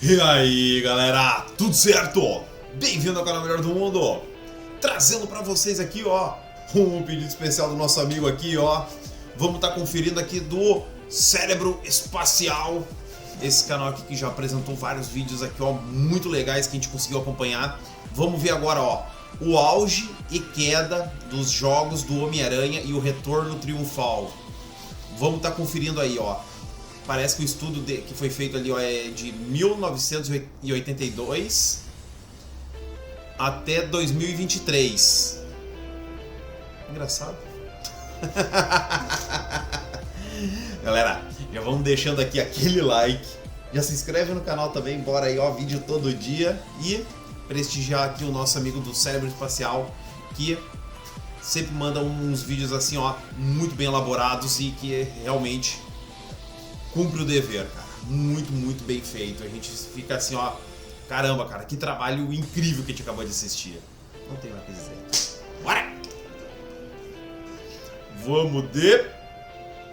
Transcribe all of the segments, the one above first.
E aí galera, tudo certo? Bem-vindo ao canal Melhor do Mundo, trazendo pra vocês aqui ó, um pedido especial do nosso amigo aqui ó. Vamos estar conferindo aqui do Cérebro Espacial, esse canal aqui que já apresentou vários vídeos aqui ó, muito legais que a gente conseguiu acompanhar. Vamos ver agora ó, o auge e queda dos jogos do Homem-Aranha e o retorno triunfal. Vamos estar conferindo aí ó. Parece que o estudo que foi feito ali ó, é de 1982 até 2023. Engraçado. Galera, já vamos deixando aqui aquele like. Já se inscreve no canal também, bora aí ó, vídeo todo dia. E prestigiar aqui o nosso amigo do Cérebro Espacial, que sempre manda uns vídeos assim ó, muito bem elaborados e que realmente cumpre o dever, cara. Muito bem feito. A gente fica assim, ó. Caramba, cara, que trabalho incrível que a gente acabou de assistir. Não tem mais o que dizer. Bora! Vamos de...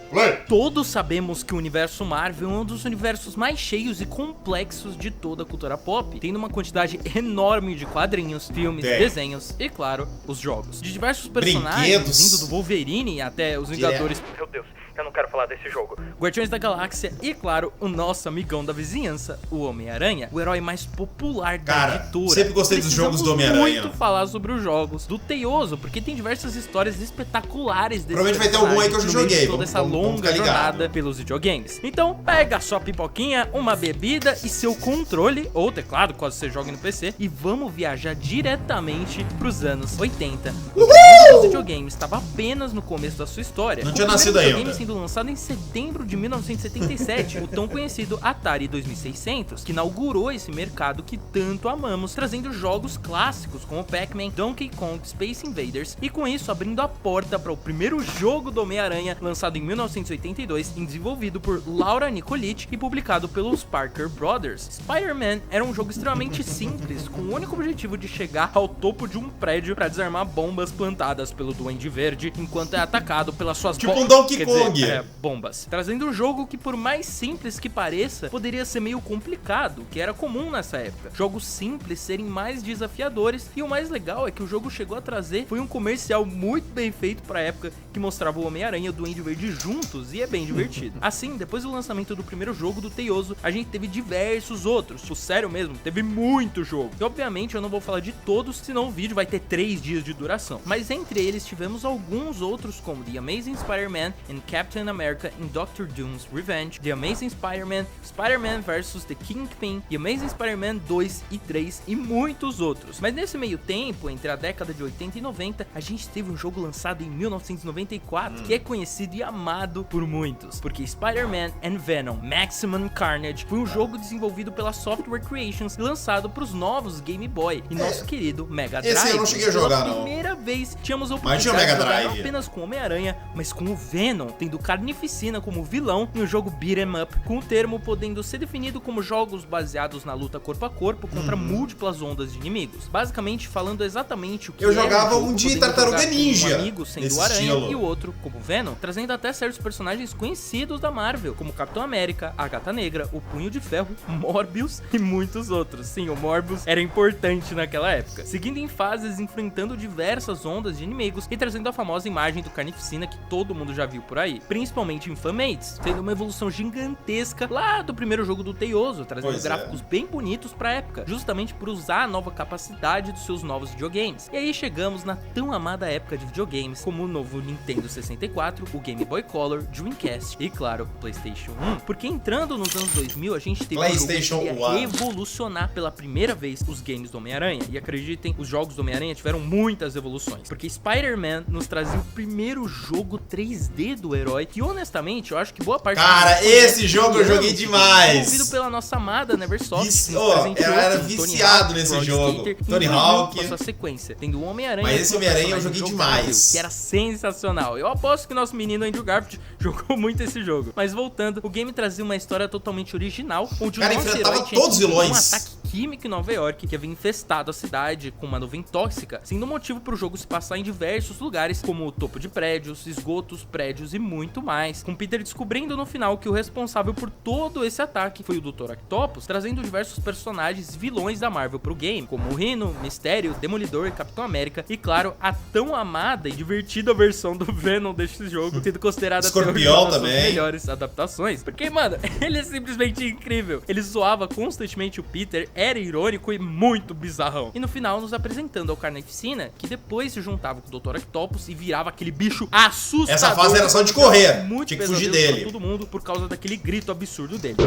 Play! Todos sabemos que o universo Marvel é um dos universos mais cheios e complexos de toda a cultura pop, tendo uma quantidade enorme de quadrinhos, filmes, desenhos e, claro, os jogos. De diversos personagens, indo do Wolverine até os Vingadores... Meu Deus, eu não quero falar desse jogo. Guardiões da Galáxia e, claro, o nosso amigão da vizinhança, o Homem-Aranha, o herói mais popular da editora. Sempre gostei dos jogos do Homem-Aranha. Muito falar sobre os jogos do Teioso, porque tem diversas histórias espetaculares desse provavelmente vai ter algum aí que eu já joguei. Toda essa longa jornada pelos videogames. Então, pega sua pipoquinha, uma bebida e seu controle, ou teclado, caso você jogue no PC, e vamos viajar diretamente pros anos 80. O mundo dos videogames estava apenas no começo da sua história. Não tinha nascido ainda. Sendo lançado em setembro de 1977, o tão conhecido Atari 2600, que inaugurou esse mercado que tanto amamos, trazendo jogos clássicos como Pac-Man, Donkey Kong, Space Invaders, e com isso abrindo a porta para o primeiro jogo do Homem-Aranha, lançado em 1982 e desenvolvido por Laura Nicolich e publicado pelos Parker Brothers. Spider-Man era um jogo extremamente simples, com o único objetivo de chegar ao topo de um prédio para desarmar bombas plantadas pelo Duende Verde enquanto é atacado pelas suas tipo um Donkey Kong. Bombas. Trazendo um jogo que, por mais simples que pareça, poderia ser meio complicado, que era comum nessa época. Jogos simples serem mais desafiadores, e o mais legal é que o jogo chegou a trazer foi um comercial muito bem feito pra época, que mostrava o Homem-Aranha e o Duende Verde juntos, e é bem divertido. Assim, depois do lançamento do primeiro jogo do Teioso, a gente teve diversos outros. Tipo, sério mesmo, teve muito jogo. E obviamente eu não vou falar de todos, senão o vídeo vai ter 3 dias de duração. Mas entre eles tivemos alguns outros, como The Amazing Spider-Man and Captain America in Doctor Doom's Revenge, The Amazing Spider-Man, Spider-Man vs The Kingpin, The Amazing Spider-Man 2 e 3 e muitos outros. Mas nesse meio tempo, entre a década de 80 e 90, a gente teve um jogo lançado em 1994 que é conhecido e amado por muitos, porque Spider-Man and Venom Maximum Carnage foi um jogo desenvolvido pela Software Creations e lançado para os novos Game Boy e nosso querido Mega Drive. Esse eu não cheguei a jogar não. Pela primeira vez tínhamos a oportunidade de jogar não apenas com o Homem-Aranha, mas com o Venom, tendo Carnificina como vilão em um jogo beat'em up, com o termo podendo ser definido como jogos baseados na luta corpo a corpo contra múltiplas ondas de inimigos. Basicamente falando exatamente o que eu jogava um de Tartaruga Ninja, um amigo sendo o Aranha e o outro como Venom, trazendo até certos personagens conhecidos da Marvel, como Capitão América, a Gata Negra, o Punho de Ferro, Morbius e muitos outros. Sim, o Morbius era importante naquela época. Seguindo em fases, enfrentando diversas ondas de inimigos e trazendo a famosa imagem do Carnificina que todo mundo já viu por aí, principalmente em Fanmates, tendo uma evolução gigantesca lá do primeiro jogo do Teioso, trazendo gráficos bem bonitos pra época, justamente por usar a nova capacidade dos seus novos videogames. E aí chegamos na tão amada época de videogames, como o novo Nintendo 64, o Game Boy Color, Dreamcast e, claro, PlayStation 1. Porque entrando nos anos 2000, a gente teve um jogo que ia revolucionar pela primeira vez os games do Homem-Aranha. E acreditem, os jogos do Homem-Aranha tiveram muitas evoluções, porque Spider-Man nos trazia o primeiro jogo 3D do herói, que honestamente, eu acho que boa parte... Cara, esse jogo eu joguei demais! Desenvolvido pela nossa amada Neversoft. Eu era viciado nesse jogo. Tony Hawk. Com a sua sequência, tendo o Homem-Aranha. Mas esse Homem-Aranha eu joguei demais. Que era sensacional. Eu aposto que nosso menino Andrew Garfield jogou muito esse jogo. Mas voltando, o game trazia uma história totalmente original, onde o nosso herói tinha um ataque química em Nova York que havia infestado a cidade com uma nuvem tóxica, sendo motivo para o jogo se passar em diversos lugares, como o topo de prédios, esgotos, prédios e muito mais, com Peter descobrindo no final que o responsável por todo esse ataque foi o Dr. Octopus, trazendo diversos personagens vilões da Marvel pro game, como o Rhino, Mistério, Demolidor e Capitão América, e claro, a tão amada e divertida versão do Venom deste jogo, sendo considerada Escorpião uma das também. melhores adaptações, porque, mano, ele é simplesmente incrível. Ele zoava constantemente o Peter, era irônico e muito bizarrão. E no final nos apresentando ao Carnificina, que depois se juntava com o Dr. Octopus e virava aquele bicho assustador. Essa fase era só de correr, Muito tinha que fugir pesadelo dele. pra todo mundo por causa daquele grito absurdo dele.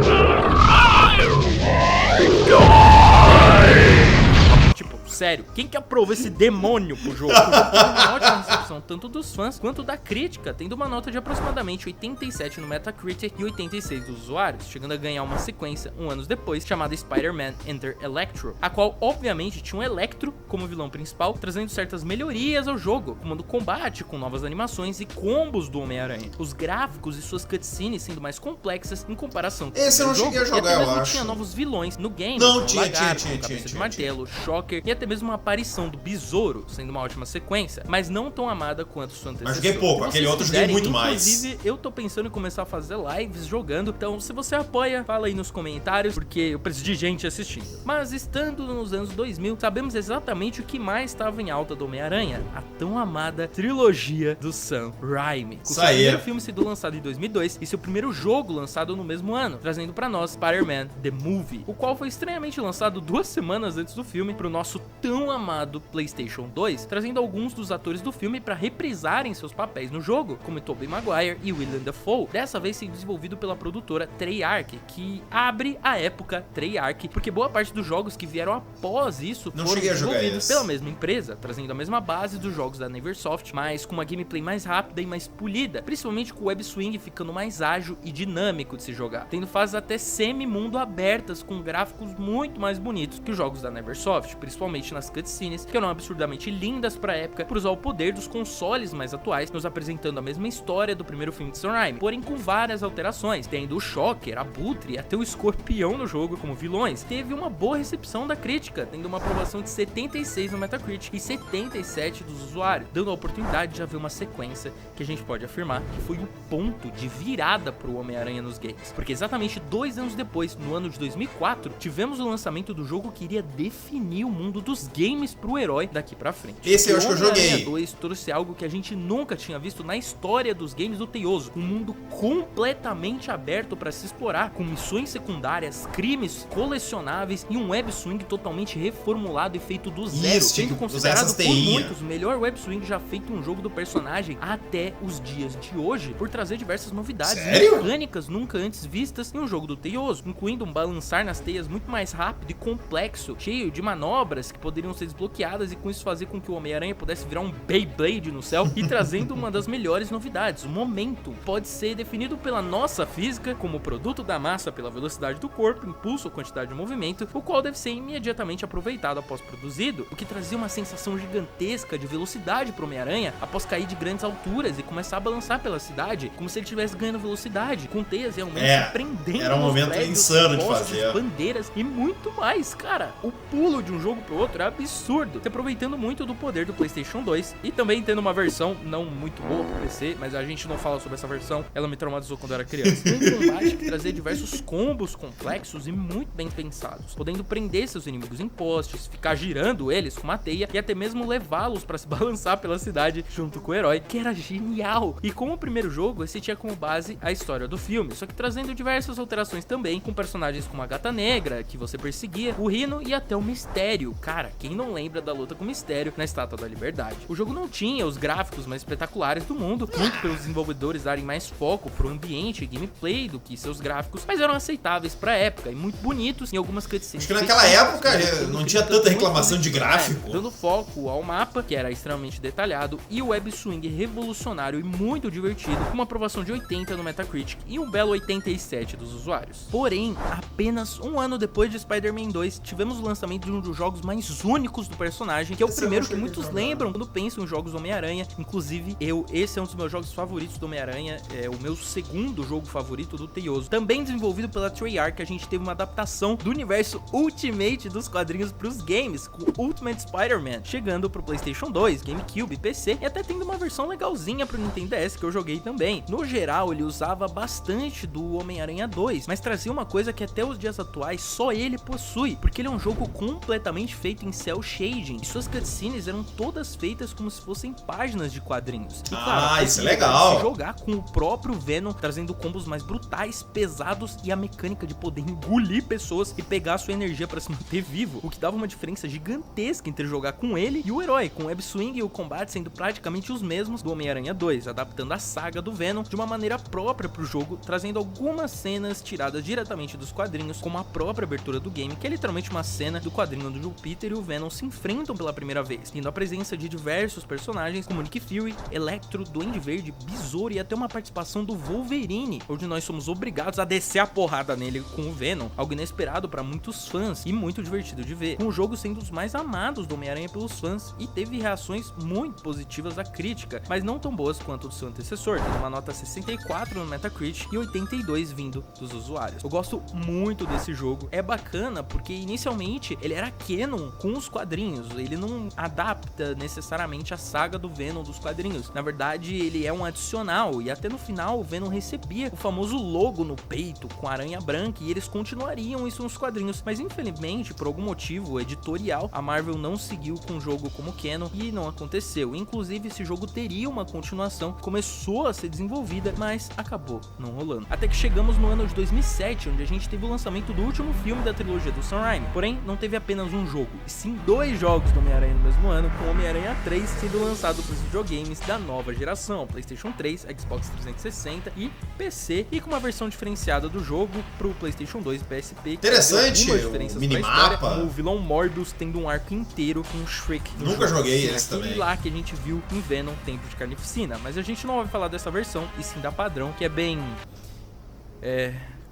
Tipo, sério, quem que aprovou esse demônio pro jogo? O jogo teve uma ótima recepção tanto dos fãs quanto da crítica, tendo uma nota de aproximadamente 87 no Metacritic e 86 dos usuários, chegando a ganhar uma sequência anos depois, chamada Spider-Man Enter Electro, a qual obviamente tinha um Electro como vilão principal, trazendo certas melhorias ao jogo, como do combate com novas animações e combos do Homem-Aranha, os gráficos e suas cutscenes sendo mais complexas em comparação com Esse eu não cheguei a jogar, e até eu mesmo acho. tinha novos vilões no game, Não, como tinha, Lagarto, tinha, com Cabeça de tinha. Martelo, Shocker e até mesmo uma aparição do Besouro, sendo uma ótima sequência, mas não tão amada quanto sua antecessor. Mas joguei pouco, Se aquele vocês outro eu joguei quiserem, muito mais. Inclusive, eu tô pensando em começar a fazer lives jogando, então se você apoia, fala aí nos comentários, porque eu preciso de gente assistindo. Mas estando nos anos 2000, sabemos exatamente o que mais estava em alta do Homem-Aranha, a tão amada trilogia do Sam Raimi. Com Isso seu aí. primeiro filme sendo lançado em 2002 e seu primeiro jogo lançado no mesmo ano, trazendo pra nós Spider-Man The Movie, o qual foi estranhamente lançado 2 semanas antes do filme pro nosso tão amado PlayStation 2, trazendo alguns dos atores do filme pra reprisarem seus papéis no jogo, como Tobey Maguire e Willem Dafoe, dessa vez sendo desenvolvido pela produtora Treyarch, que abre a época Treyarch, porque boa parte dos jogos que vieram após isso Não foram cheguei a jogar desenvolvidos esse. pela mesma empresa, trazendo a mesma base dos jogos da Neversoft, mas com uma gameplay mais rápida e mais polida, principalmente com o web swing ficando mais ágil e dinâmico de se jogar, tendo fases até semi-mundo abertas com gráficos muito mais bonitos que os jogos da Neversoft, principalmente nas cutscenes, que eram absurdamente lindas pra época, por usar o poder dos consoles mais atuais, nos apresentando a mesma história do primeiro filme de Sam Raimi, porém com várias alterações, tendo o Shocker, Abutre e até o Escorpião no jogo como vilões. Teve uma boa recepção da crítica, tendo uma aprovação de 76 no Metacritic e 77 dos usuários, dando a oportunidade de haver uma sequência que a gente pode afirmar que foi o ponto de virada pro Homem-Aranha nos games, porque exatamente 2 anos depois, no ano de 2004, tivemos o lançamento do jogo que iria definir o mundo dos games pro herói daqui pra frente. Esse eu acho que eu joguei. Homem-Aranha 2 trouxe algo que a gente nunca tinha visto na história dos games do Teioso, um mundo completamente aberto para se explorar, com missões secundárias, crimes colecionáveis e um web swing totalmente reformulado e feito do zero, Isso, tinha sendo que usar considerado essas por teinha. muitos o melhor web swing já feito em um jogo do personagem até os dias de hoje, por trazer diversas novidades Sério? mecânicas nunca antes vistas em um jogo do Teioso, incluindo um balançar nas teias muito mais rápido e complexo, cheio de manobras que poderiam ser desbloqueadas e com isso fazer com que o Homem-Aranha pudesse virar um Beyblade no céu, e trazendo uma das melhores novidades, o momento pode ser definido pela nossa física como produto da massa pela velocidade do corpo, impulso ou quantidade de movimento, o qual deve ser imediatamente aproveitado após produzido, o que trazia uma sensação gigantesca de velocidade pro Homem-Aranha após cair de grandes alturas e começar a balançar pela cidade, como se ele estivesse ganhando velocidade, com teias realmente se prendendo era um nos momento prédios, insano de postes, fazer. bandeiras e muito mais, cara. O pulo de um jogo pro outro é absurdo, se aproveitando muito do poder do PlayStation 2 e também tendo uma versão não muito boa pro PC, mas a gente não fala sobre essa versão, ela me traumatizou quando eu era criança. Um combate que trazia diversos combos complexos e muito bem pensados, podendo prender seus inimigos em postes, ficar girando eles com uma teia e até mesmo levá-los pra se balançar pela cidade junto com o herói, que era genial. E como o primeiro jogo, esse tinha como base a história do filme, só que trazendo diversas alterações também, com personagens como a Gata Negra, que você perseguia, o Rhino e até o Mistério. Cara, quem não lembra da luta com o Mistério na Estátua da Liberdade? O jogo não tinha os gráficos mais espetaculares do mundo, muito pelos desenvolvedores darem mais foco pro ambiente e gameplay do que seus gráficos, mas eram aceitáveis pra época e muito bonitos em algumas cutscenes. Acho que naquela época não tinha tanta reclamação de gráfico. Dando foco ao mapa, que era extremamente detalhado, e o web swing revolucionário e muito divertido, com uma aprovação de 80 no Metacritic e um belo 87 dos usuários. Porém, apenas um ano depois de Spider-Man 2, tivemos o lançamento de um dos jogos mais únicos do personagem, que é o Esse primeiro eu que não muitos cheguei a jogar. lembram quando pensam em jogos Homem-Aranha. Inclusive, esse é um dos meus jogos favoritos do Homem-Aranha, é o meu segundo jogo favorito do Teioso. Também desenvolvido pela Treyarch, a gente teve uma adaptação do universo Ultimate dos quadrinhos pros games, com Ultimate Spider-Man, chegando pro PlayStation 2, GameCube, PC, e até tendo uma versão legalzinha pro Nintendo DS, que eu joguei também. No geral, ele usava bastante do Homem-Aranha 2, mas trazia uma coisa que até os dias atuais só ele possui, porque ele é um jogo completamente feito em cel shading, e suas cutscenes eram todas feitas como se fossem páginas de quadrinhos. E, claro, isso é legal! Jogar com o próprio Venom, trazendo combos mais brutais, pesados e a mecânica de poder engolir pessoas e pegar sua energia para se manter vivo, o que dava uma diferença gigantesca entre jogar com ele e o herói, com o web swing e o combate sendo praticamente os mesmos do Homem-Aranha 2, adaptando a saga do Venom de uma maneira própria pro jogo, trazendo algumas cenas tiradas diretamente dos quadrinhos, como a própria abertura do game, que é literalmente uma cena do quadrinho onde o Peter e o Venom se enfrentam pela primeira vez, tendo a presença de diversos personagens como Nick Fury, Electro, Duende Verde, Besouro e até uma participação do Wolverine, onde nós somos obrigados a descer a porrada nele com o Venom, algo inesperado para muitos fãs e muito divertido de ver, com o jogo sendo um dos mais amados do Homem-Aranha pelos fãs e teve reações muito positivas à crítica, mas não tão boas quanto o do seu antecessor, tendo uma nota 64 no Metacritic e 82 vindo dos usuários. Eu gosto muito desse jogo, é bacana porque inicialmente ele era canon com os quadrinhos, ele não adapta necessariamente a saga do Venom dos quadrinhos, na verdade ele é um adicional e até no final o Venom recebia o famoso logo no peito com a aranha branca e eles continuariam isso nos quadrinhos, mas infelizmente por algum motivo editorial a Marvel não seguiu com o jogo como canon e não aconteceu. Inclusive esse jogo teria uma continuação, começou a ser desenvolvida, mas acabou não rolando. Até que chegamos no ano de 2007, onde a gente teve o lançamento do último filme da trilogia do Sam Raimi. Porém, não teve apenas um jogo, e sim 2 jogos do Homem-Aranha no mesmo ano, com Homem-Aranha 3 sendo lançado para os videogames da nova geração, PlayStation 3, Xbox 360 e PC, e com uma versão diferenciada do jogo pro PlayStation 2 e PSP. Interessante, o minimapa, o vilão Morbius tendo um arco inteiro com o Shriek. Nunca joguei esse também. Lá que a gente viu em Venom Tempo de Carnificina, mas a gente não vai falar dessa versão, e sim da padrão, que é bem...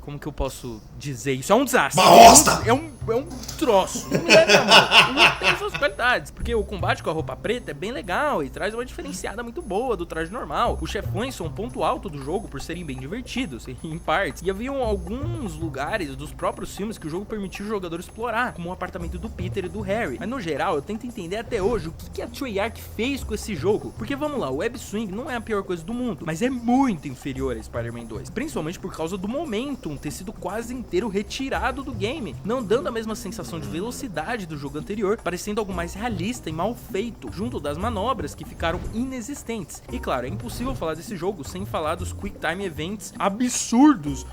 como que eu posso dizer isso? É um desastre. Uma bosta! É um troço. Não me leva mal. Não tem suas qualidades. Porque o combate com a roupa preta é bem legal e traz uma diferenciada muito boa do traje normal. Os chefões são um ponto alto do jogo por serem bem divertidos, em partes. E haviam alguns lugares dos próprios filmes que o jogo permitiu o jogador explorar, como o apartamento do Peter e do Harry. Mas no geral, eu tento entender até hoje o que a Treyarch fez com esse jogo. Porque vamos lá, o web swing não é a pior coisa do mundo, mas é muito inferior a Spider-Man 2. Principalmente por causa do momento ter sido quase inteiro retirado do game, não dando a mesma sensação de velocidade do jogo anterior, parecendo algo mais realista e mal feito, junto das manobras que ficaram inexistentes. E claro, é impossível falar desse jogo sem falar dos Quick Time Events absurdos.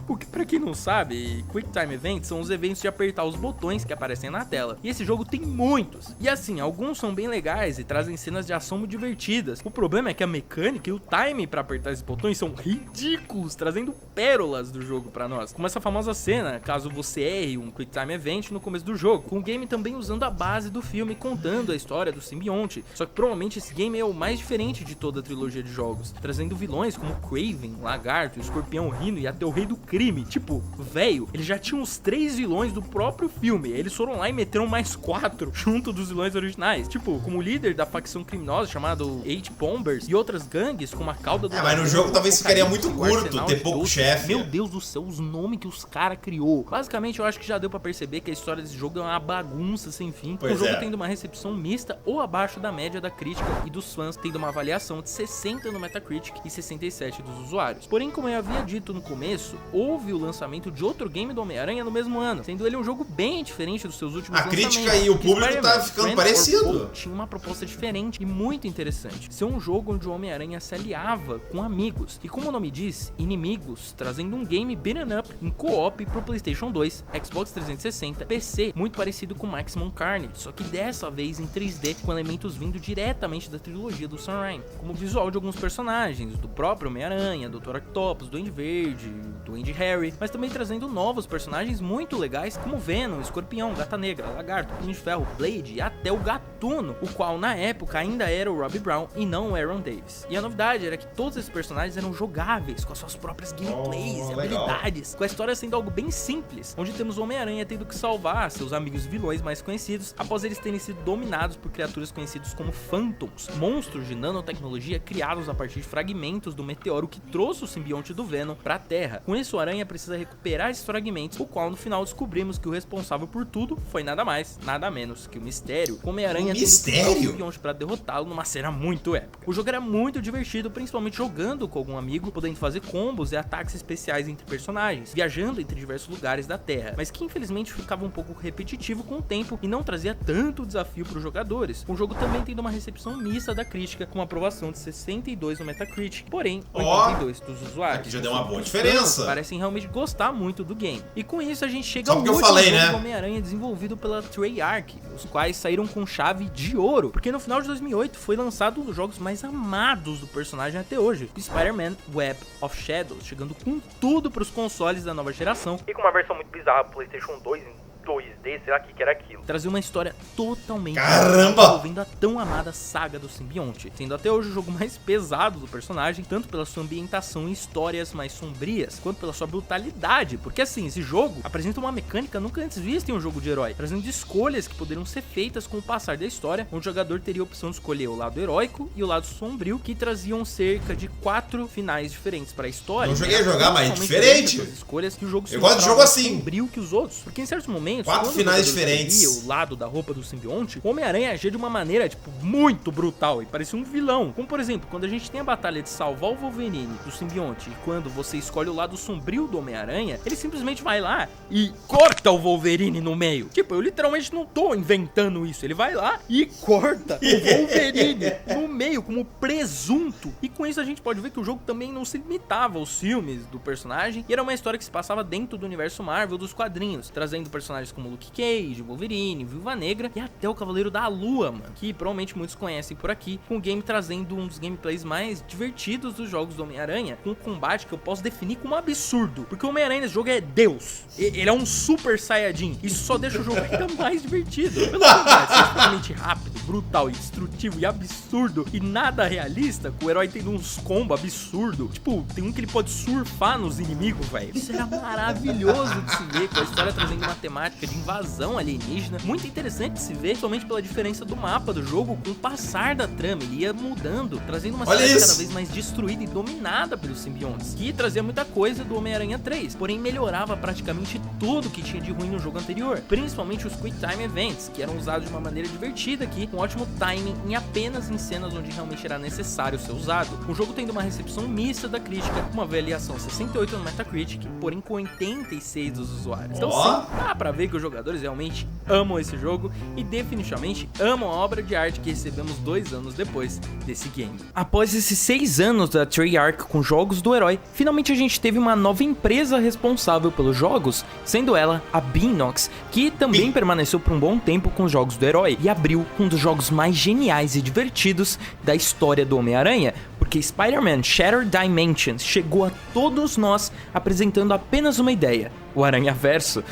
O que, pra quem não sabe, Quick Time Events são os eventos de apertar os botões que aparecem na tela. E esse jogo tem muitos. E assim, alguns são bem legais e trazem cenas de ação muito divertidas. O problema é que a mecânica e o time pra apertar esses botões são ridículos, trazendo pérolas do jogo pra nós. Como essa famosa cena, caso você erre um Quick Time Event no começo do jogo. Com o game também usando a base do filme, contando a história do simbionte. Só que provavelmente esse game é o mais diferente de toda a trilogia de jogos, trazendo vilões como Kraven, Lagarto, Escorpião Rino e até o Rei do Crime. Tipo, velho, eles já tinham os 3 vilões do próprio filme. Eles foram lá e meteram mais 4 junto dos vilões originais. Tipo, como líder da facção criminosa chamado Eight Bombers e outras gangues como a cauda do... mas no jogo talvez ficaria muito curto, ter pouco chefe. Meu Deus do céu, os nomes que os caras criou. Basicamente, eu acho que já deu pra perceber que a história desse jogo é uma bagunça sem fim. O jogo tendo uma recepção mista ou abaixo da média da crítica e dos fãs, tendo uma avaliação de 60 no Metacritic e 67 dos usuários. Porém, como eu havia dito no começo, houve o lançamento de outro game do Homem-Aranha no mesmo ano, sendo ele um jogo bem diferente dos seus últimos lançamentos. A crítica e o público tá ficando parecido. Tinha uma proposta diferente e muito interessante. Ser um jogo onde o Homem-Aranha se aliava com amigos. E como o nome diz, inimigos, trazendo um game beat'em up em co-op pro PlayStation 2, Xbox 360, PC, muito parecido com Maximum Carnage, só que dessa vez em 3D, com elementos vindo diretamente da trilogia do Sam Raimi, como o visual de alguns personagens, do próprio Homem-Aranha, Dr. Octopus, Duende Verde, Duende Harry, mas também trazendo novos personagens muito legais, como Venom, Escorpião, Gata Negra, Lagarto, Punho de Ferro, Blade e até o Gatuno, o qual na época ainda era o Robbie Brown e não o Aaron Davis. E a novidade era que todos esses personagens eram jogáveis, com as suas próprias gameplays e habilidades, com a história sendo algo bem simples, onde temos o Homem-Aranha tendo que salvar seus amigos vilões mais conhecidos após eles terem sido dominados por criaturas conhecidas como Phantoms, monstros de nanotecnologia criados a partir de fragmentos do meteoro que trouxe o simbionte do Venom para a Terra. Com isso, o Aranha precisa recuperar esses fragmentos, o qual no final descobrimos que o responsável por tudo foi nada mais, nada menos que o Mistério. Com o Homem-Aranha tendo o simbionte para derrotá-lo numa cena muito épica. O jogo era muito divertido, principalmente jogando com algum amigo, podendo fazer combos e ataques especiais entre personagens, viajando entre diversos lugares da Terra, mas que infelizmente ficava um pouco repetitivo com o tempo e não trazia tanto desafio para os jogadores. O jogo também tendo uma recepção mista da crítica, com uma aprovação de 62 no Metacritic, porém 82 dos usuários. Aqui já deu uma boa diferença. Parecem realmente gostar muito do game. E com isso a gente chega Só ao porque eu último falei, jogo né? do Homem-Aranha desenvolvido pela Treyarch, os quais saíram com chave de ouro, porque no final de 2008 foi lançado um dos jogos mais amados do personagem até hoje, o Spider-Man Web of Shadows, chegando com tudo para os consoles da nova geração E com uma versão muito bizarra pro PlayStation 2 em 2D, será que era aquilo? trazer uma história totalmente Caramba! envolvendo a tão amada saga do simbionte, sendo até hoje o jogo mais pesado do personagem, tanto pela sua ambientação e histórias mais sombrias, quanto pela sua brutalidade, porque assim, esse jogo apresenta uma mecânica nunca antes vista em um jogo de herói, trazendo escolhas que poderiam ser feitas com o passar da história, onde o jogador teria a opção de escolher o lado heróico e o lado sombrio, que traziam cerca de 4 finais diferentes para a história. Não joguei a jogar, mas Totalmente diferente. diferentes as escolhas que o jogo se Eu gosto de mostrava jogo assim. mais sombrio que os outros, porque em certos momentos, 4 quando o finais jogador diferentes. escolhia o lado da roupa do simbionte, o Homem-Aranha agia de uma maneira, tipo, muito brutal e parecia um vilão. Como, por exemplo, quando a gente tem a batalha de salvar o Wolverine do simbionte e quando você escolhe o lado sombrio do Homem-Aranha, ele simplesmente vai lá e corta o Wolverine no meio. Tipo, eu literalmente não tô inventando isso. Ele vai lá e corta o Wolverine no meio, como presunto. E com isso a gente pode ver que o jogo também não se limitava aos filmes do personagem, e era uma história que se passava dentro do universo Marvel dos quadrinhos, trazendo personagens como Luke Cage, Wolverine, Viúva Negra e até o Cavaleiro da Lua, mano, que provavelmente muitos conhecem por aqui, com o game trazendo um dos gameplays mais divertidos dos jogos do Homem-Aranha, com um combate que eu posso definir como absurdo, porque o Homem-Aranha nesse jogo é Deus, ele é um super saiyajin, isso só deixa o jogo ainda mais divertido. Pelo combate ser extremamente rápido, brutal e destrutivo e absurdo e nada realista, com o herói tendo uns combos absurdos, tipo, tem um que ele pode surfar nos inimigos, velho. Isso era maravilhoso de se ver, com a história trazendo uma temática de invasão alienígena, muito interessante de se ver, somente pela diferença do mapa do jogo com o passar da trama, ele ia mudando, trazendo uma cidade cada vez mais destruída e dominada pelos simbiontes, que trazia muita coisa do Homem-Aranha 3, porém melhorava praticamente tudo que tinha de ruim no jogo anterior, principalmente os Quick Time Events, que eram usados de uma maneira divertida aqui, com ótimo timing e apenas em cenas onde realmente era necessário ser usado. O jogo tendo uma recepção mista da crítica, uma avaliação 68 no Metacritic, porém com 86 dos usuários. Então sim, dá pra ver que os jogadores realmente amam esse jogo e definitivamente amam a obra de arte que recebemos 2 anos depois desse game. Após esses 6 anos da Treyarch com jogos do herói, finalmente a gente teve uma nova empresa responsável pelos jogos, sendo ela a Beenox, que também permaneceu por um bom tempo com os jogos do herói e abriu um dos jogos mais geniais e divertidos da história do Homem-Aranha, porque Spider-Man Shattered Dimensions chegou a todos nós apresentando apenas uma ideia: o Aranhaverso.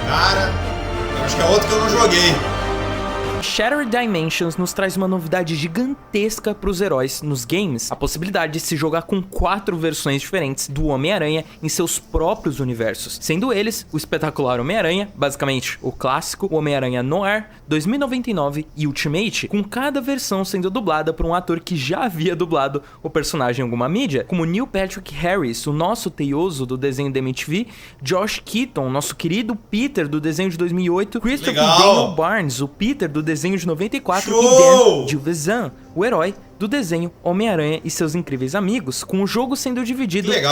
Cara, eu acho que é outro que eu não joguei. Shattered Dimensions nos traz uma novidade gigantesca para os heróis nos games, a possibilidade de se jogar com 4 versões diferentes do Homem-Aranha em seus próprios universos, sendo eles o espetacular Homem-Aranha, basicamente o clássico, o Homem-Aranha Noir, 2099 e Ultimate, com cada versão sendo dublada por um ator que já havia dublado o personagem em alguma mídia, como Neil Patrick Harris, o nosso teioso do desenho da MTV, Josh Keaton, nosso querido Peter do desenho de 2008, Christopher Daniel Barnes, o Peter do desenho de 94 Show! e Dan Gilvezan, o herói do desenho Homem-Aranha e seus incríveis amigos, com o jogo sendo dividido em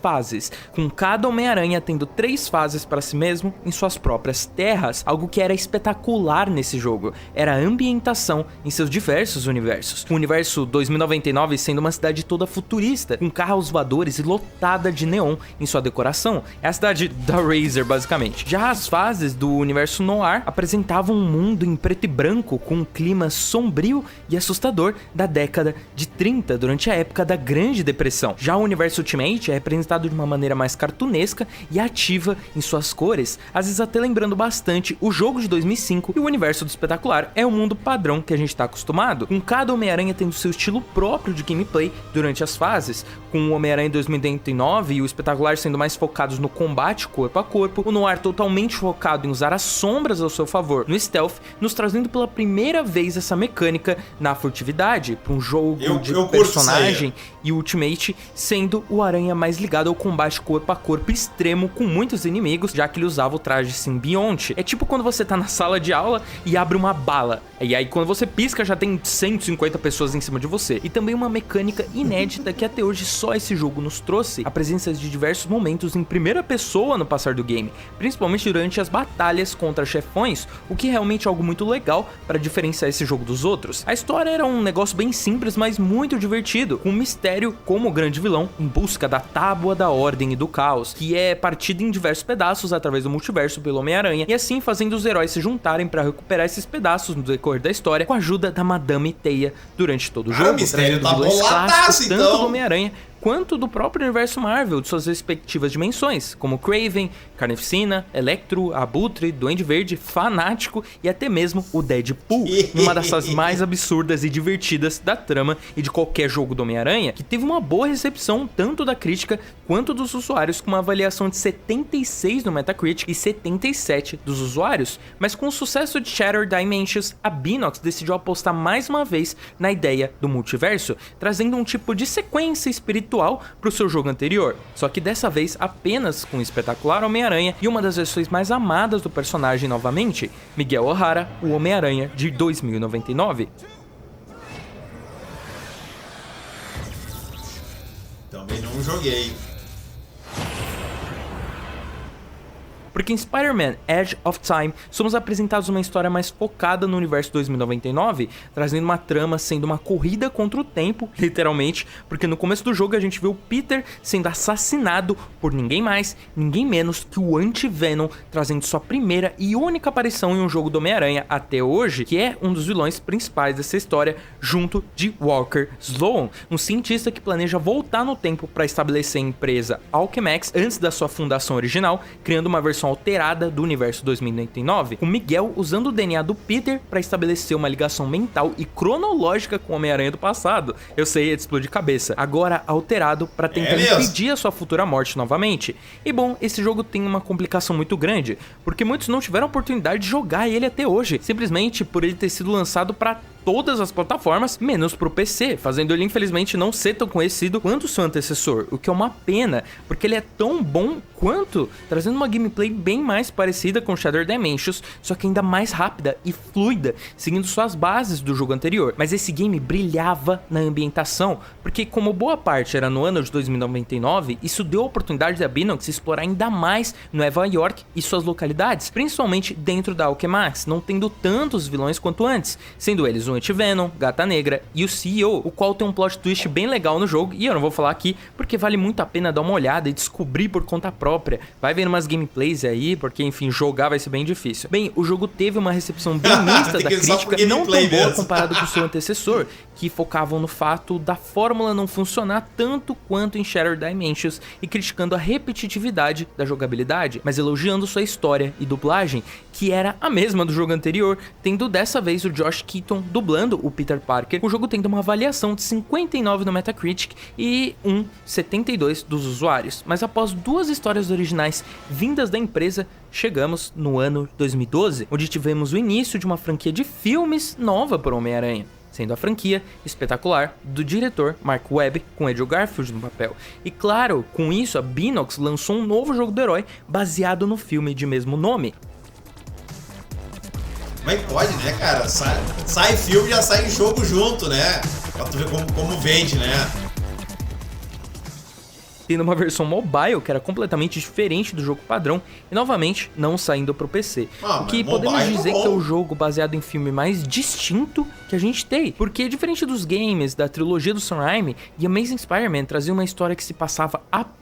fases, com cada Homem-Aranha tendo 3 fases para si mesmo em suas próprias terras, algo que era espetacular nesse jogo, era a ambientação em seus diversos universos. O universo 2099 sendo uma cidade toda futurista, com carros voadores e lotada de neon em sua decoração, é a cidade da Razer basicamente. Já as fases do universo Noir apresentavam um mundo em preto e branco com um clima sombrio e assustador da década década de 30, durante a época da Grande Depressão. Já o universo Ultimate é representado de uma maneira mais cartunesca e ativa em suas cores, às vezes até lembrando bastante o jogo de 2005, e o universo do Espetacular é o mundo padrão que a gente está acostumado, com cada Homem-Aranha tendo seu estilo próprio de gameplay durante as fases, com o Homem-Aranha 2099 e o Espetacular sendo mais focados no combate corpo a corpo, o Noir totalmente focado em usar as sombras ao seu favor no stealth, nos trazendo pela primeira vez essa mecânica na furtividade, para um jogo de personagem, e o Ultimate sendo o Aranha mais ligado ao combate corpo a corpo extremo com muitos inimigos, já que ele usava o traje simbionte. É tipo quando você tá na sala de aula e abre uma bala, e aí quando você pisca já tem 150 pessoas em cima de você. E também uma mecânica inédita que até hoje só esse jogo nos trouxe, a presença de diversos momentos em primeira pessoa no passar do game, principalmente durante as batalhas contra chefões, o que é realmente algo muito legal para diferenciar esse jogo dos outros. A história era um negócio bem simples, mas muito divertido, com um mistério como o grande vilão em busca da Tábua da Ordem e do Caos, que é partida em diversos pedaços através do multiverso pelo Homem-Aranha, e assim fazendo os heróis se juntarem para recuperar esses pedaços no decorrer da história, com a ajuda da Madame Teia durante todo o jogo, mistério tá vilões clássicos, então. tanto do Homem-Aranha quanto do próprio universo Marvel, de suas respectivas dimensões, como Kraven, Carnificina, Electro, Abutre, Duende Verde, Fanático e até mesmo o Deadpool, em uma dessas mais absurdas e divertidas da trama e de qualquer jogo do Homem-Aranha, que teve uma boa recepção tanto da crítica quanto dos usuários, com uma avaliação de 76 no Metacritic e 77 dos usuários. Mas com o sucesso de Shattered Dimensions, a Beenox decidiu apostar mais uma vez na ideia do multiverso, trazendo um tipo de sequência espiritual para o seu jogo anterior, só que dessa vez apenas com o Espetacular Homem-Aranha e uma das versões mais amadas do personagem novamente, Miguel O'Hara, o Homem-Aranha de 2099. Também não joguei. Porque em Spider-Man Edge of Time, somos apresentados uma história mais focada no universo 2099, trazendo uma trama sendo uma corrida contra o tempo, literalmente, porque no começo do jogo a gente vê o Peter sendo assassinado por ninguém mais, ninguém menos que o Anti-Venom, trazendo sua primeira e única aparição em um jogo do Homem-Aranha até hoje, que é um dos vilões principais dessa história, junto de Walker Sloan, um cientista que planeja voltar no tempo para estabelecer a empresa Alchemax antes da sua fundação original, criando uma versão alterada do universo 2099, com Miguel usando o DNA do Peter para estabelecer uma ligação mental e cronológica com o Homem-Aranha do passado. Eu sei, é de explodir cabeça. Agora alterado para tentar impedir a sua futura morte novamente. E bom, esse jogo tem uma complicação muito grande, porque muitos não tiveram a oportunidade de jogar ele até hoje, simplesmente por ele ter sido lançado para todas as plataformas, menos pro PC, fazendo ele infelizmente não ser tão conhecido quanto seu antecessor, o que é uma pena, porque ele é tão bom quanto, trazendo uma gameplay bem mais parecida com Shattered Dimensions, só que ainda mais rápida e fluida, seguindo suas bases do jogo anterior. Mas esse game brilhava na ambientação, porque como boa parte era no ano de 2099, isso deu a oportunidade da Beenox explorar ainda mais Nova York e suas localidades, principalmente dentro da Alchemax, não tendo tantos vilões quanto antes, sendo eles o Anti-Venom, Gata Negra e o CEO, o qual tem um plot twist bem legal no jogo, e eu não vou falar aqui porque vale muito a pena dar uma olhada e descobrir por conta própria. Vai ver umas gameplays aí, porque enfim, jogar vai ser bem difícil. Bem, o jogo teve uma recepção bem mista da crítica, não tão boa comparado com o seu antecessor, que focavam no fato da fórmula não funcionar tanto quanto em Shattered Dimensions e criticando a repetitividade da jogabilidade, mas elogiando sua história e dublagem, que era a mesma do jogo anterior, tendo dessa vez o Josh Keaton dublando o Peter Parker, o jogo tendo uma avaliação de 59 no Metacritic e 72 dos usuários. Mas após duas histórias originais vindas da empresa, chegamos no ano 2012, onde tivemos o início de uma franquia de filmes nova para o Homem-Aranha, sendo a franquia Espetacular do diretor Mark Webb, com Andrew Garfield no papel. E claro, com isso a Beenox lançou um novo jogo do herói baseado no filme de mesmo nome. Mas pode, né, cara? Sai filme e já sai jogo junto, né? Pra tu ver como vende, né? Tendo uma versão mobile que era completamente diferente do jogo padrão e novamente não saindo pro PC. O que podemos dizer que é o jogo baseado em filme mais distinto que a gente tem, porque diferente dos games da trilogia do Sam Raimi, The Amazing Spider-Man trazia uma história que se passava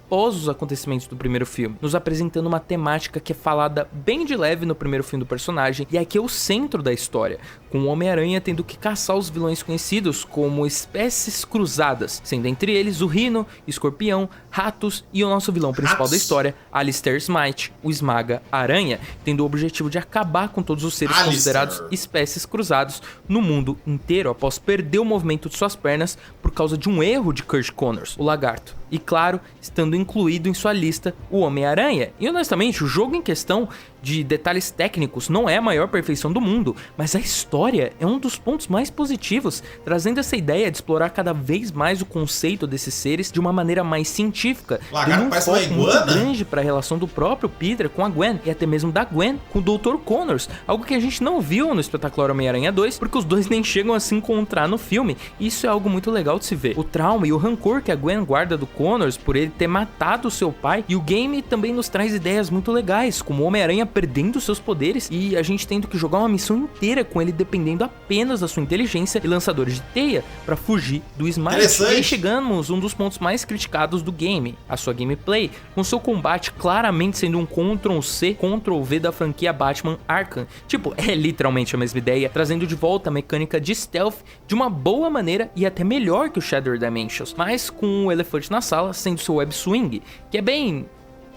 após os acontecimentos do primeiro filme, nos apresentando uma temática que é falada bem de leve no primeiro filme do personagem e aqui é o centro da história, com o Homem-Aranha tendo que caçar os vilões conhecidos como espécies cruzadas, sendo entre eles o Rhino, Escorpião, Ratos e o nosso vilão principal da história, Alistair Smite, o Esmaga-Aranha, tendo o objetivo de acabar com todos os seres considerados espécies cruzados no mundo inteiro após perder o movimento de suas pernas por causa de um erro de Kurt Connors, o Lagarto. E claro, estando incluído em sua lista o Homem-Aranha. E honestamente, o jogo em questão de detalhes técnicos não é a maior perfeição do mundo, mas a história é um dos pontos mais positivos, trazendo essa ideia de explorar cada vez mais o conceito desses seres de uma maneira mais científica, Lagarto tendo um parece foco uma muito iguana grande para a relação do próprio Peter com a Gwen, e até mesmo da Gwen com o Dr. Connors, algo que a gente não viu no espetacular Homem-Aranha 2, porque os dois nem chegam a se encontrar no filme, e isso é algo muito legal de se ver. O trauma e o rancor que a Gwen guarda do Connors por ele ter matado seu pai, e o game também nos traz ideias muito legais, como o Homem-Aranha perdendo seus poderes e a gente tendo que jogar uma missão inteira com ele dependendo apenas da sua inteligência e lançadores de teia para fugir do Smite. E aí chegamos um dos pontos mais criticados do game, a sua gameplay, com seu combate claramente sendo um Ctrl-C, Ctrl-V da franquia Batman Arkham. Tipo, é literalmente a mesma ideia, trazendo de volta a mecânica de stealth de uma boa maneira e até melhor que o Shattered Dimensions, mas com o elefante na sala sendo seu web swing, que é bem...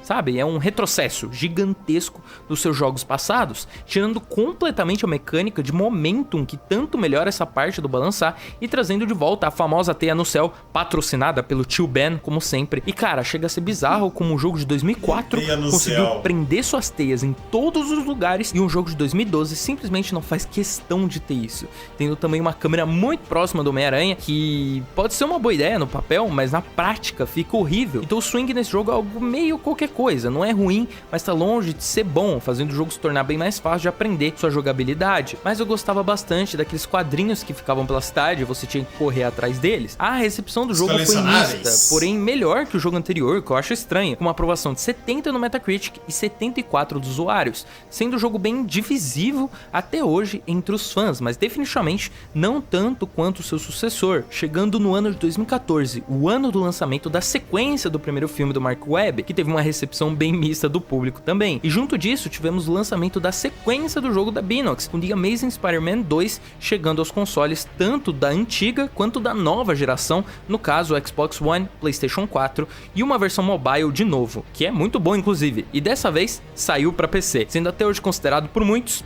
sabe, é um retrocesso gigantesco dos seus jogos passados, tirando completamente a mecânica de momentum que tanto melhora essa parte do balançar e trazendo de volta a famosa teia no céu, patrocinada pelo tio Ben, como sempre. E cara, chega a ser bizarro como um jogo de 2004 conseguiu prender suas teias em todos os lugares e um jogo de 2012 simplesmente não faz questão de ter isso. Tendo também uma câmera muito próxima do Homem-Aranha, que pode ser uma boa ideia no papel, mas na prática fica horrível. Então o swing nesse jogo é algo meio qualquer coisa, não é ruim, mas tá longe de ser bom, fazendo o jogo se tornar bem mais fácil de aprender sua jogabilidade. Mas eu gostava bastante daqueles quadrinhos que ficavam pela cidade e você tinha que correr atrás deles. A recepção do jogo foi mista, porém melhor que o jogo anterior, que eu acho estranho, com uma aprovação de 70 no Metacritic e 74 dos usuários, sendo o jogo bem divisivo até hoje entre os fãs, mas definitivamente não tanto quanto o seu sucessor, chegando no ano de 2014, o ano do lançamento da sequência do primeiro filme do Mark Webb, que teve uma recepção bem mista do público também. E junto disso, tivemos o lançamento da sequência do jogo da Binox, com The Amazing Spider-Man 2 chegando aos consoles tanto da antiga quanto da nova geração, no caso o Xbox One, PlayStation 4 e uma versão mobile de novo, que é muito bom inclusive, e dessa vez saiu para PC, sendo até hoje considerado por muitos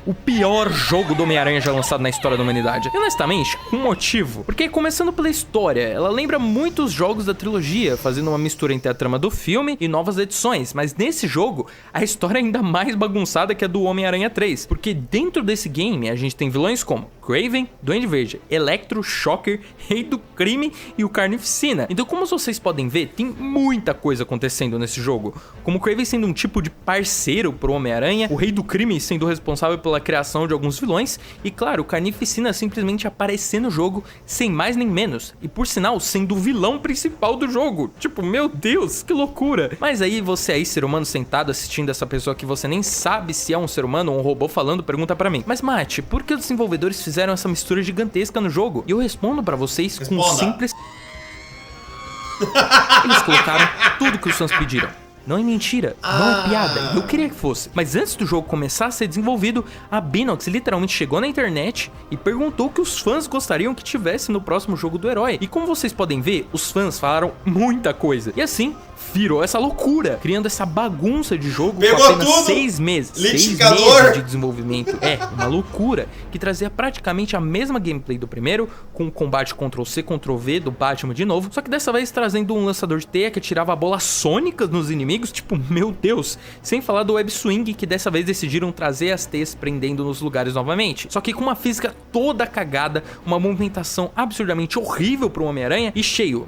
o pior jogo do Homem-Aranha já lançado na história da humanidade. E honestamente, com motivo. Porque começando pela história, ela lembra muitos jogos da trilogia, fazendo uma mistura entre a trama do filme e novas edições. Mas nesse jogo, a história é ainda mais bagunçada que a do Homem-Aranha 3. Porque dentro desse game, a gente tem vilões como Kraven, Duende Verde, Electro, Shocker, Rei do Crime e o Carnificina. Então, como vocês podem ver, tem muita coisa acontecendo nesse jogo. Como o Kraven sendo um tipo de parceiro pro Homem-Aranha, o Rei do Crime sendo responsável pela criação de alguns vilões, e claro, o Carnificina simplesmente aparecer no jogo sem mais nem menos, e por sinal, sendo o vilão principal do jogo. Tipo, meu Deus, que loucura! Mas aí você aí, ser humano sentado assistindo essa pessoa que você nem sabe se é um ser humano ou um robô falando, pergunta pra mim: mas Mate, por que os desenvolvedores fizeram essa mistura gigantesca no jogo? E eu respondo pra vocês com um simples... Eles colocaram tudo que os fãs pediram. Não é mentira, não é piada, eu queria que fosse. Mas antes do jogo começar a ser desenvolvido, a Binox literalmente chegou na internet e perguntou o que os fãs gostariam que tivesse no próximo jogo do herói. E como vocês podem ver, os fãs falaram muita coisa. E assim, virou essa loucura, criando essa bagunça de jogo com apenas 6 meses. 6 meses de desenvolvimento. É, uma loucura, que trazia praticamente a mesma gameplay do primeiro, com o combate Ctrl-C, Ctrl-V do Batman de novo, só que dessa vez trazendo um lançador de teia que atirava bolas sônicas nos inimigos, tipo, meu Deus. Sem falar do Web Swing, que dessa vez decidiram trazer as teias prendendo nos lugares novamente. Só que com uma física toda cagada, uma movimentação absurdamente horrível pro Homem-Aranha e cheio,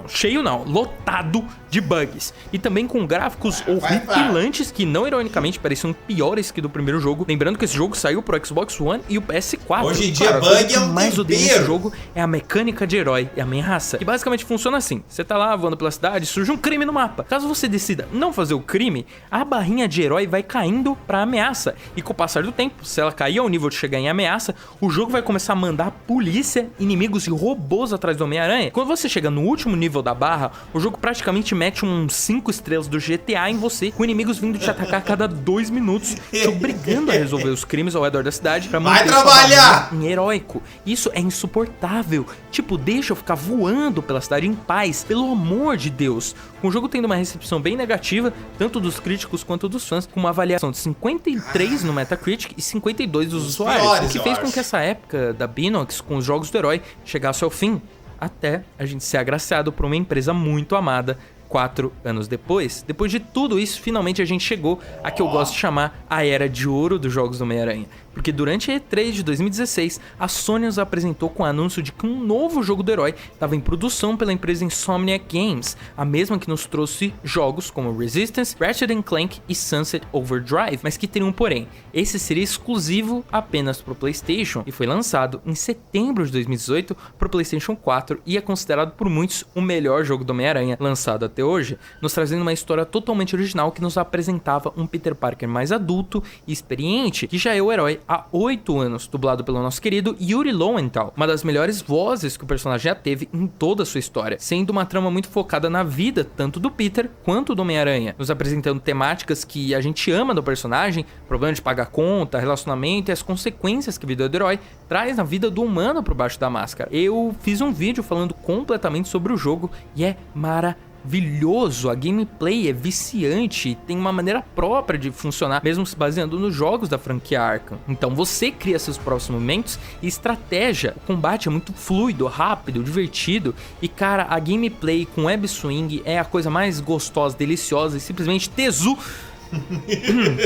cheio não, lotado de bugs. E também com gráficos horripilantes que não ironicamente pareciam piores que do primeiro jogo. Lembrando que esse jogo saiu pro Xbox One e o PS4. Hoje em dia bug é um mais odeio nesse jogo é a mecânica de herói e ameaça, que basicamente funciona assim: você tá lá voando pela cidade, surge um crime no mapa. Caso você decida tenta não fazer o crime, a barrinha de herói vai caindo pra ameaça. E com o passar do tempo, se ela cair ao nível de chegar em ameaça, o jogo vai começar a mandar polícia, inimigos e robôs atrás do Homem-Aranha. Quando você chega no último nível da barra, o jogo praticamente mete uns 5 estrelas do GTA em você, com inimigos vindo te atacar a cada 2 minutos, te obrigando a resolver os crimes ao redor da cidade pra manter sua barra em heróico. Isso é insuportável. Tipo, deixa eu ficar voando pela cidade em paz, pelo amor de Deus. Com o jogo tendo uma recepção bem negativa, tanto dos críticos quanto dos fãs, com uma avaliação de 53 no Metacritic e 52 dos usuários, o que fez com que essa época da Binox com os jogos do herói chegasse ao fim, até a gente ser agraciado por uma empresa muito amada 4 anos depois. Depois de tudo isso, finalmente a gente chegou a que eu gosto de chamar a Era de Ouro dos jogos do Homem-Aranha. Porque durante a E3 de 2016, a Sony nos apresentou com o anúncio de que um novo jogo do herói estava em produção pela empresa Insomniac Games, a mesma que nos trouxe jogos como Resistance, Ratchet & Clank e Sunset Overdrive, mas que teriam um porém. Esse seria exclusivo apenas para o PlayStation e foi lançado em setembro de 2018 para o PlayStation 4 e é considerado por muitos o melhor jogo do Homem-Aranha lançado até hoje, nos trazendo uma história totalmente original que nos apresentava um Peter Parker mais adulto e experiente, que já é o herói há 8 anos, dublado pelo nosso querido Yuri Lowenthal, uma das melhores vozes que o personagem já teve em toda a sua história, sendo uma trama muito focada na vida tanto do Peter quanto do Homem-Aranha, nos apresentando temáticas que a gente ama do personagem, problema de pagar conta, relacionamento e as consequências que a vida do herói traz na vida do humano por baixo da máscara. Eu fiz um vídeo falando completamente sobre o jogo e é maravilhoso, a gameplay é viciante, tem uma maneira própria de funcionar, mesmo se baseando nos jogos da franquia Arkham. Então você cria seus próprios movimentos e estratégia, o combate é muito fluido, rápido, divertido e cara, a gameplay com web swing é a coisa mais gostosa, deliciosa e simplesmente tesu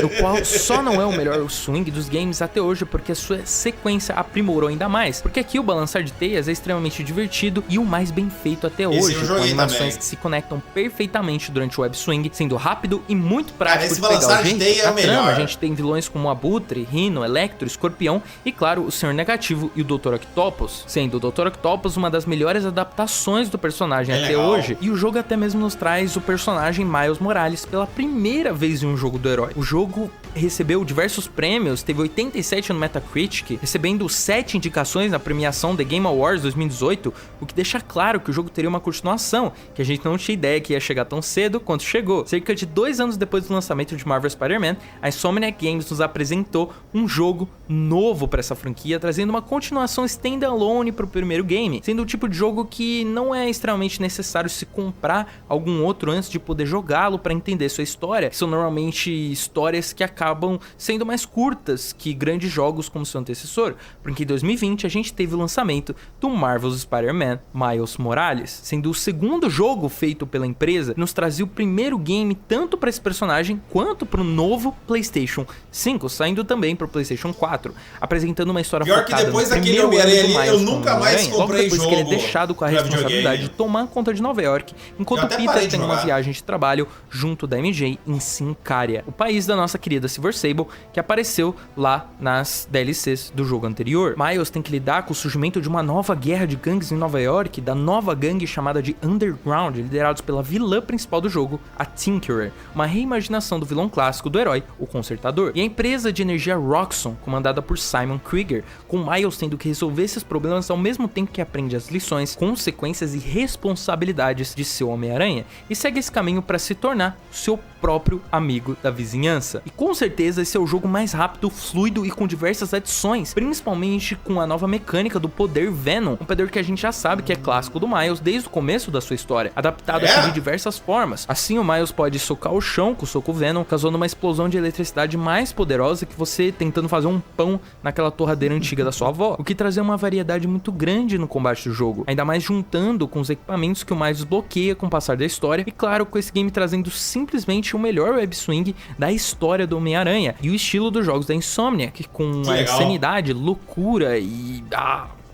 o qual só não é o melhor swing dos games até hoje porque a sua sequência aprimorou ainda mais, porque aqui o balançar de teias é extremamente divertido e o mais bem feito até hoje, com animações também que se conectam perfeitamente durante o web swing, sendo rápido e muito prático de pegar o jeito. Na trama a gente tem vilões como Abutre, Rhino, Electro, Escorpião e claro, o Senhor Negativo e o Dr. Octopus, sendo o Dr. Octopus uma das melhores adaptações do personagem até hoje, e o jogo até mesmo nos traz o personagem Miles Morales pela primeira vez em um jogo do herói. O jogo recebeu diversos prêmios, teve 87 no Metacritic, recebendo 7 indicações na premiação The Game Awards 2018, o que deixa claro que o jogo teria uma continuação, que a gente não tinha ideia que ia chegar tão cedo quanto chegou. Cerca de 2 anos depois do lançamento de Marvel Spider-Man, a Insomniac Games nos apresentou um jogo novo para essa franquia, trazendo uma continuação standalone para o primeiro game, sendo o tipo de jogo que não é extremamente necessário se comprar algum outro antes de poder jogá-lo para entender sua história, que são normalmente histórias que acabam sendo mais curtas que grandes jogos como seu antecessor, porque em 2020 a gente teve o lançamento do Marvel's Spider-Man Miles Morales, sendo o segundo jogo feito pela empresa, nos trazia o primeiro game tanto para esse personagem quanto para o novo PlayStation 5, saindo também para o PlayStation 4, apresentando uma história focada que depois no primeiro ano do Miles, eu nunca mais comprei logo depois jogo que ele é deixado com a responsabilidade de tomar conta de Nova York, enquanto Peter tem uma viagem de trabalho junto da MJ em Sincaria, o país da nossa querida Silver Sable, que apareceu lá nas DLCs do jogo anterior. Miles tem que lidar com o surgimento de uma nova guerra de gangues em Nova York, da nova gangue chamada de Underground, liderados pela vilã principal do jogo, a Tinkerer, uma reimaginação do vilão clássico do herói, o Consertador, e a empresa de energia Roxxon, comandada por Simon Krieger, com Miles tendo que resolver esses problemas ao mesmo tempo que aprende as lições, consequências e responsabilidades de seu Homem-Aranha, e segue esse caminho para se tornar seu próprio amigo da vizinhança. E com certeza esse é o jogo mais rápido, fluido e com diversas adições, principalmente com a nova mecânica do poder Venom, um poder que a gente já sabe que é clássico do Miles desde o começo da sua história, adaptado aqui de diversas formas. Assim o Miles pode socar o chão com o soco Venom, causando uma explosão de eletricidade mais poderosa que você tentando fazer um pão naquela torradeira antiga da sua avó, o que trazia uma variedade muito grande no combate do jogo, ainda mais juntando com os equipamentos que o Miles desbloqueia com o passar da história, e claro, com esse game trazendo simplesmente o melhor web swing da história do Homem-Aranha e o estilo dos jogos da Insomniac, com a insanidade, loucura e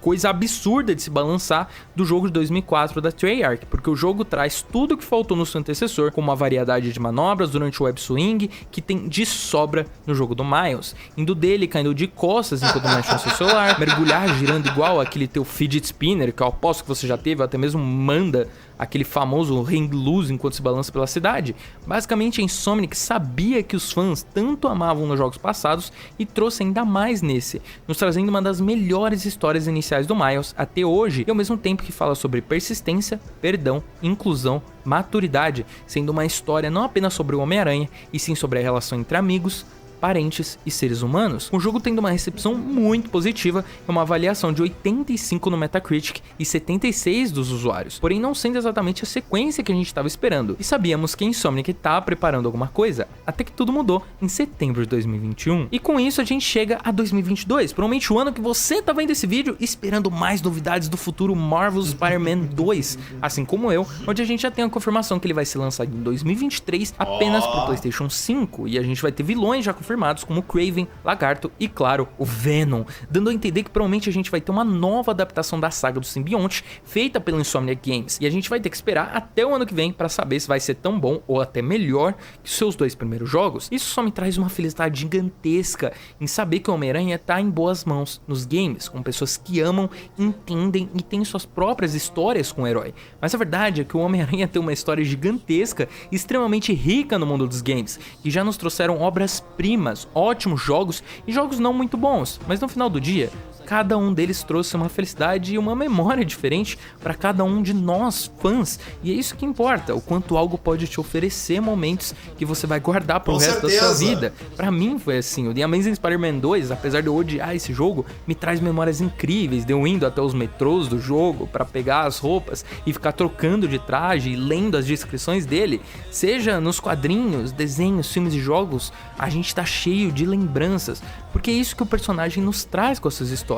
coisa absurda de se balançar do jogo de 2004 da Treyarch, porque o jogo traz tudo o que faltou no seu antecessor, como uma variedade de manobras durante o web swing que tem de sobra no jogo do Miles, indo dele, caindo de costas enquanto mexe no seu celular, mergulhar girando igual aquele teu fidget spinner, que eu aposto que você já teve, ou até mesmo manda aquele famoso hang loose enquanto se balança pela cidade. Basicamente, a Insomniac sabia que os fãs tanto amavam nos jogos passados e trouxe ainda mais nesse, nos trazendo uma das melhores histórias iniciais do Miles até hoje, e ao mesmo tempo que fala sobre persistência, perdão, inclusão, maturidade, sendo uma história não apenas sobre o Homem-Aranha, e sim sobre a relação entre amigos, parentes e seres humanos. O jogo tendo uma recepção muito positiva e uma avaliação de 85 no Metacritic e 76 dos usuários, porém não sendo exatamente a sequência que a gente estava esperando, e sabíamos que a Insomniac estava preparando alguma coisa, até que tudo mudou em setembro de 2021. E com isso a gente chega a 2022, provavelmente o ano que você tá vendo esse vídeo esperando mais novidades do futuro Marvel's Spider-Man 2, assim como eu, onde a gente já tem a confirmação que ele vai ser lançado em 2023 apenas pro PlayStation 5, e a gente vai ter vilões já confirmados como o Kraven, Lagarto e, claro, o Venom, dando a entender que provavelmente a gente vai ter uma nova adaptação da saga do simbionte feita pela Insomniac Games, e a gente vai ter que esperar até o ano que vem para saber se vai ser tão bom ou até melhor que os seus 2 primeiros jogos. Isso só me traz uma felicidade gigantesca em saber que o Homem-Aranha tá em boas mãos nos games, com pessoas que amam, entendem e têm suas próprias histórias com o herói. Mas a verdade é que o Homem-Aranha tem uma história gigantesca e extremamente rica no mundo dos games, que já nos trouxeram obras-primas, ótimos jogos e jogos não muito bons, mas no final do dia, cada um deles trouxe uma felicidade e uma memória diferente para cada um de nós, fãs, e é isso que importa, o quanto algo pode te oferecer momentos que você vai guardar pro resto da sua vida. Pra mim foi assim, o The Amazing Spider-Man 2, apesar de eu odiar esse jogo, me traz memórias incríveis de eu indo até os metrôs do jogo para pegar as roupas e ficar trocando de traje e lendo as descrições dele, seja nos quadrinhos, desenhos, filmes e jogos, a gente tá cheio de lembranças, porque é isso que o personagem nos traz com essas histórias.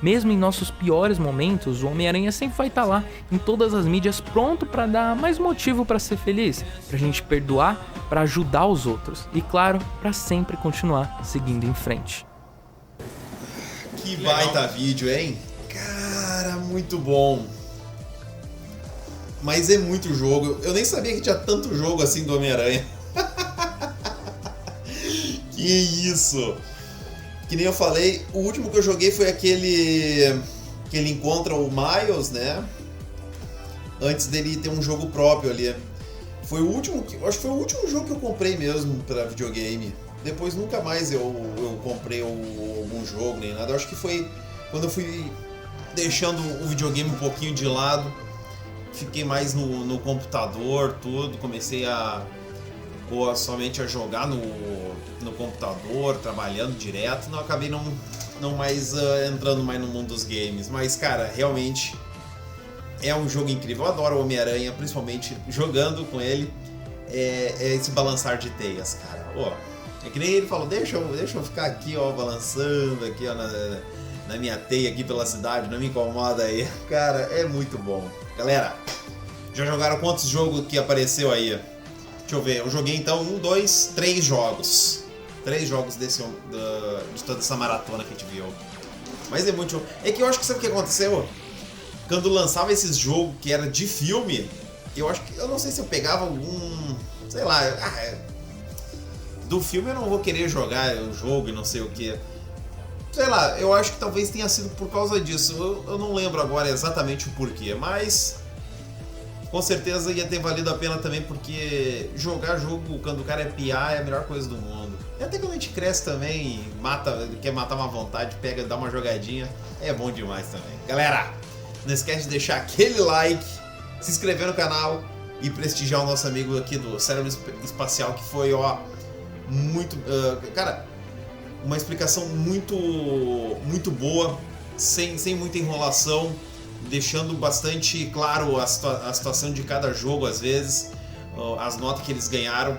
Mesmo em nossos piores momentos, o Homem-Aranha sempre vai estar lá, em todas as mídias, pronto para dar mais motivo para ser feliz, pra gente perdoar, para ajudar os outros e, claro, para sempre continuar seguindo em frente. Que baita vídeo, hein? Cara, muito bom. Mas é muito jogo. Eu nem sabia que tinha tanto jogo assim do Homem-Aranha. Que isso! Que nem eu falei, o último que eu joguei foi aquele que ele encontra o Miles, né? Antes dele ter um jogo próprio ali. Foi o último, acho que foi o último jogo que eu comprei mesmo pra videogame. Depois nunca mais eu comprei algum jogo nem nada. Eu acho que foi quando eu fui deixando o videogame um pouquinho de lado. Fiquei mais no computador, tudo. Comecei somente a jogar no computador, trabalhando direto. Não acabei não mais entrando mais no mundo dos games. Mas, cara, realmente é um jogo incrível. Eu adoro o Homem-Aranha, principalmente jogando com ele. É esse balançar de teias, cara. É que nem ele falou, deixa eu ficar aqui, ó, balançando aqui, ó, na minha teia aqui pela cidade, não me incomoda aí. Cara, é muito bom. Galera, já jogaram quantos jogos que apareceu aí? Deixa eu ver, eu joguei então 3 jogos. 3 jogos de toda essa maratona que a gente viu. Mas é muito jogo. É que eu acho que sabe o que aconteceu? Quando lançava esses jogos que era de filme, eu não sei se eu pegava algum, sei lá, do filme eu não vou querer jogar o jogo e não sei o que. Sei lá, eu acho que talvez tenha sido por causa disso. Eu não lembro agora exatamente o porquê, mas com certeza ia ter valido a pena também, porque jogar jogo quando o cara é PA é a melhor coisa do mundo. E até quando a gente cresce também, quer matar uma vontade, pega, dá uma jogadinha, é bom demais também. Galera, não esquece de deixar aquele like, se inscrever no canal e prestigiar o nosso amigo aqui do Cérebro Espacial, que foi, muito... cara, uma explicação muito boa, sem muita enrolação, deixando bastante claro a situação de cada jogo, às vezes, as notas que eles ganharam.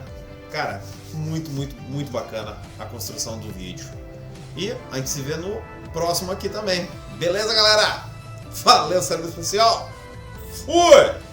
Cara, muito bacana a construção do vídeo. E a gente se vê no próximo aqui também. Beleza, galera? Valeu, Cérebro Espacial! Fui!